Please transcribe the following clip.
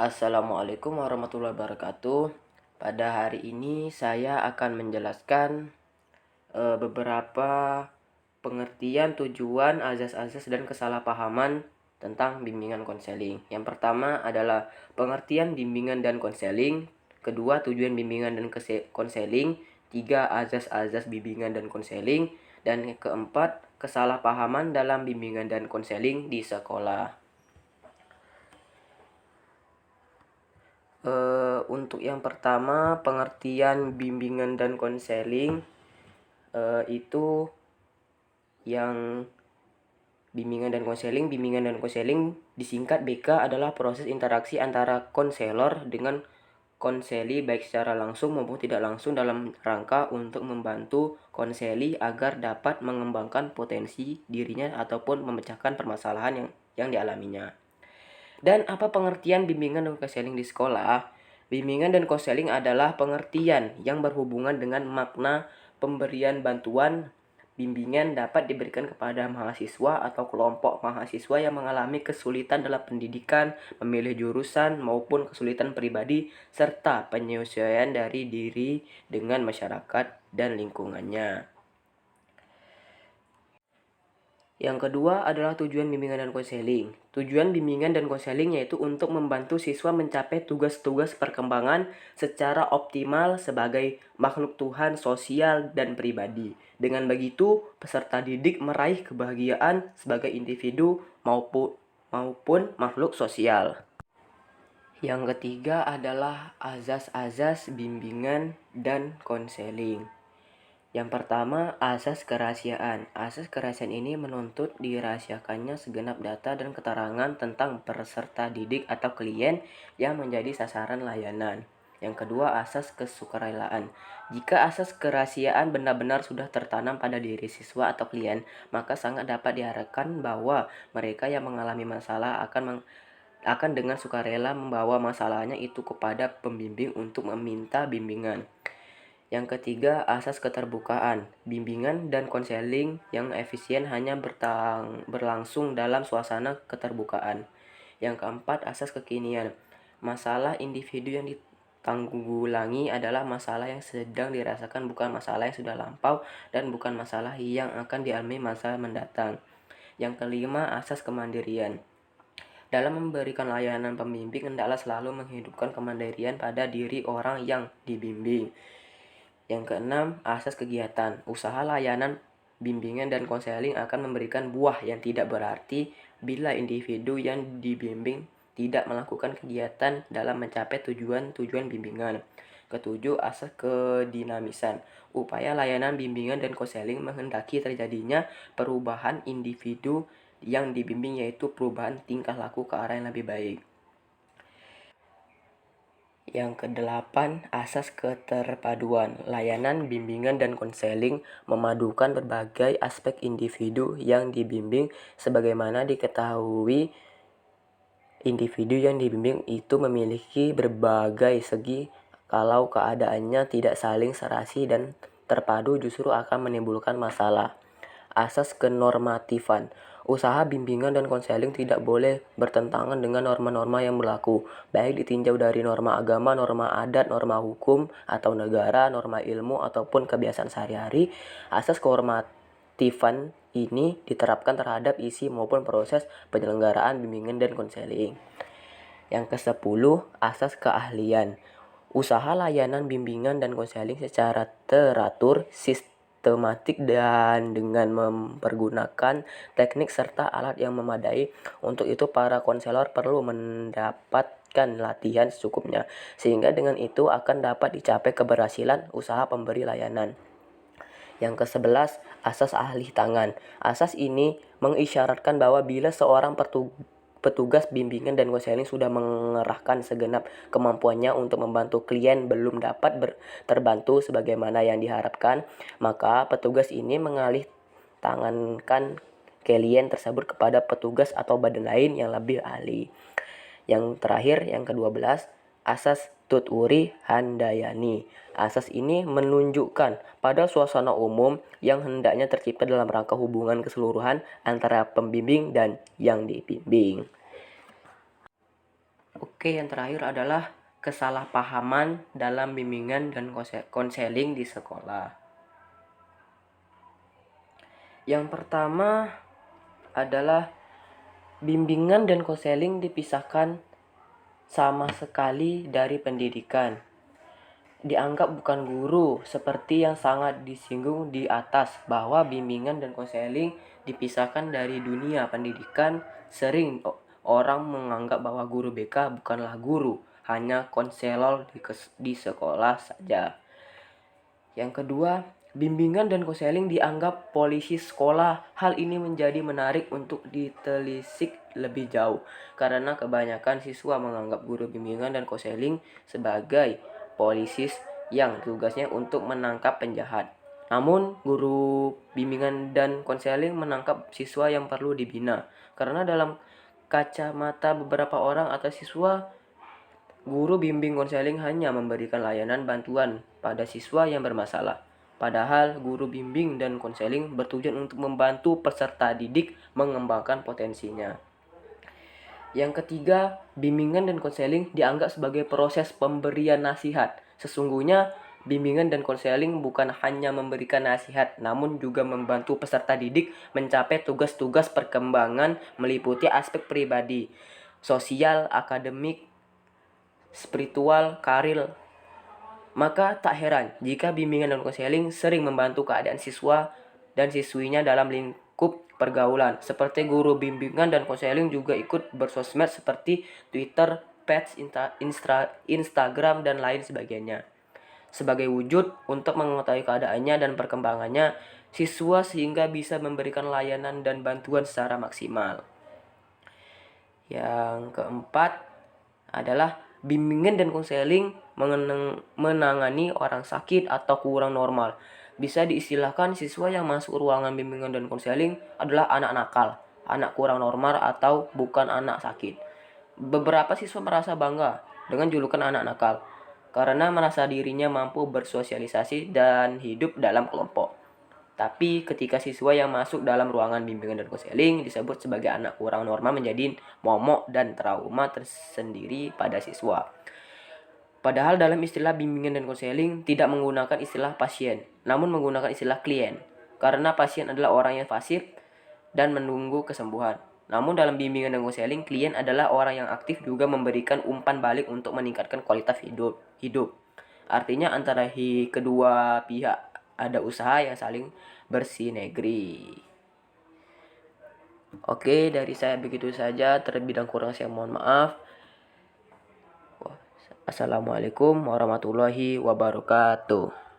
Assalamualaikum warahmatullahi wabarakatuh. Pada hari ini saya akan menjelaskan beberapa pengertian, tujuan, azas-azas, dan kesalahpahaman tentang bimbingan konseling. Yang pertama adalah pengertian bimbingan dan konseling. Kedua, tujuan bimbingan dan konseling. Tiga, azas-azas bimbingan dan konseling. Dan keempat, kesalahpahaman dalam bimbingan dan konseling di sekolah. Untuk yang pertama, pengertian bimbingan dan konseling itu yang bimbingan dan konseling disingkat BK adalah proses interaksi antara konselor dengan konseli baik secara langsung maupun tidak langsung dalam rangka untuk membantu konseli agar dapat mengembangkan potensi dirinya ataupun memecahkan permasalahan yang dialaminya. Dan apa pengertian bimbingan dan konseling di sekolah? Bimbingan dan konseling adalah pengertian yang berhubungan dengan makna pemberian bantuan. Bimbingan dapat diberikan kepada mahasiswa atau kelompok mahasiswa yang mengalami kesulitan dalam pendidikan, memilih jurusan, maupun kesulitan pribadi, serta penyesuaian dari diri dengan masyarakat dan lingkungannya. Yang kedua adalah tujuan bimbingan dan konseling. Tujuan bimbingan dan konseling yaitu untuk membantu siswa mencapai tugas-tugas perkembangan secara optimal sebagai makhluk Tuhan sosial dan pribadi. Dengan begitu, peserta didik meraih kebahagiaan sebagai individu maupun makhluk sosial. Yang ketiga adalah azas-azas bimbingan dan konseling. Yang pertama, asas kerahasiaan. Asas kerahasiaan ini menuntut dirahasiakannya segenap data dan keterangan tentang peserta didik atau klien yang menjadi sasaran layanan. Yang kedua, asas kesukarelaan. Jika asas kerahasiaan benar-benar sudah tertanam pada diri siswa atau klien, maka sangat dapat diharapkan bahwa mereka yang mengalami masalah akan dengan sukarela membawa masalahnya itu kepada pembimbing untuk meminta bimbingan. Yang ketiga, asas keterbukaan. Bimbingan dan konseling yang efisien hanya berlangsung dalam suasana keterbukaan. Yang keempat, asas kekinian. Masalah individu yang ditanggulangi adalah masalah yang sedang dirasakan, bukan masalah yang sudah lampau dan bukan masalah yang akan dialami masa mendatang. Yang kelima, asas kemandirian. Dalam memberikan layanan, pembimbing hendaklah selalu menghidupkan kemandirian pada diri orang yang dibimbing. Yang keenam, asas kegiatan. Usaha layanan, bimbingan, dan konseling akan memberikan buah yang tidak berarti bila individu yang dibimbing tidak melakukan kegiatan dalam mencapai tujuan-tujuan bimbingan. Ketujuh, asas kedinamisan. Upaya layanan, bimbingan, dan konseling menghendaki terjadinya perubahan individu yang dibimbing, yaitu perubahan tingkah laku ke arah yang lebih baik. Yang kedelapan, asas keterpaduan. Layanan, bimbingan, dan konseling memadukan berbagai aspek individu yang dibimbing. Sebagaimana diketahui, individu yang dibimbing itu memiliki berbagai segi. Kalau keadaannya tidak saling serasi dan terpadu justru akan menimbulkan masalah. Asas kenormatifan. Usaha bimbingan dan konseling tidak boleh bertentangan dengan norma-norma yang berlaku, baik ditinjau dari norma agama, norma adat, norma hukum atau negara, norma ilmu, ataupun kebiasaan sehari-hari. Asas kehormatifan ini diterapkan terhadap isi maupun proses penyelenggaraan bimbingan dan konseling. Yang ke-10, asas keahlian. Usaha layanan bimbingan dan konseling secara teratur, sistematik, dan dengan mempergunakan teknik serta alat yang memadai. Untuk itu, para konselor perlu mendapatkan latihan secukupnya, sehingga dengan itu akan dapat dicapai keberhasilan usaha pemberi layanan. Yang ke-11, asas ahli tangan. Asas ini mengisyaratkan bahwa bila seorang petugas bimbingan dan konseling sudah mengerahkan segenap kemampuannya untuk membantu klien belum dapat terbantu sebagaimana yang diharapkan, maka petugas ini mengalih tangankan klien tersebut kepada petugas atau badan lain yang lebih ahli. Yang terakhir, yang ke-12, asas Tutwuri Handayani. Asas ini menunjukkan pada suasana umum yang hendaknya tercipta dalam rangka hubungan keseluruhan antara pembimbing dan yang dibimbing. Oke, yang terakhir adalah kesalahpahaman dalam bimbingan dan konseling di sekolah. Yang pertama adalah bimbingan dan konseling dipisahkan sama sekali dari pendidikan. Dianggap bukan guru, seperti yang sangat disinggung di atas bahwa bimbingan dan konseling dipisahkan dari dunia pendidikan. Sering orang menganggap bahwa guru BK bukanlah guru, hanya konselor di sekolah saja. Yang kedua, bimbingan dan konseling dianggap polisi sekolah. Hal ini menjadi menarik untuk ditelisik lebih jauh, karena kebanyakan siswa menganggap guru bimbingan dan konseling sebagai polisi yang tugasnya untuk menangkap penjahat. Namun, guru bimbingan dan konseling menangkap siswa yang perlu dibina, karena dalam kacamata beberapa orang atau siswa, guru bimbing konseling hanya memberikan layanan bantuan pada siswa yang bermasalah. Padahal guru bimbing dan konseling bertujuan untuk membantu peserta didik mengembangkan potensinya. Yang ketiga, bimbingan dan konseling dianggap sebagai proses pemberian nasihat. Sesungguhnya, bimbingan dan konseling bukan hanya memberikan nasihat, namun juga membantu peserta didik mencapai tugas-tugas perkembangan meliputi aspek pribadi, sosial, akademik, spiritual, karir. Maka tak heran jika bimbingan dan konseling sering membantu keadaan siswa dan siswinya dalam lingkup pergaulan. Seperti guru bimbingan dan konseling juga ikut bersosmed seperti Twitter, Page, Instagram, dan lain sebagainya. Sebagai wujud untuk mengetahui keadaannya dan perkembangannya siswa sehingga bisa memberikan layanan dan bantuan secara maksimal. Yang keempat adalah bimbingan dan konseling menangani orang sakit atau kurang normal. Bisa diistilahkan siswa yang masuk ruangan bimbingan dan konseling adalah anak nakal, anak kurang normal, atau bukan anak sakit. Beberapa siswa merasa bangga dengan julukan anak nakal karena merasa dirinya mampu bersosialisasi dan hidup dalam kelompok. Tapi ketika siswa yang masuk dalam ruangan bimbingan dan konseling disebut sebagai anak kurang normal, menjadi momok dan trauma tersendiri pada siswa. Padahal dalam istilah bimbingan dan konseling tidak menggunakan istilah pasien, namun menggunakan istilah klien. Karena pasien adalah orang yang pasif dan menunggu kesembuhan. Namun dalam bimbingan dan konseling, klien adalah orang yang aktif juga memberikan umpan balik untuk meningkatkan kualitas hidup. Artinya antara kedua pihak ada usaha yang saling bersinergi. Oke, dari saya begitu saja. Terlebih dan kurang saya mohon maaf. Assalamualaikum warahmatullahi wabarakatuh.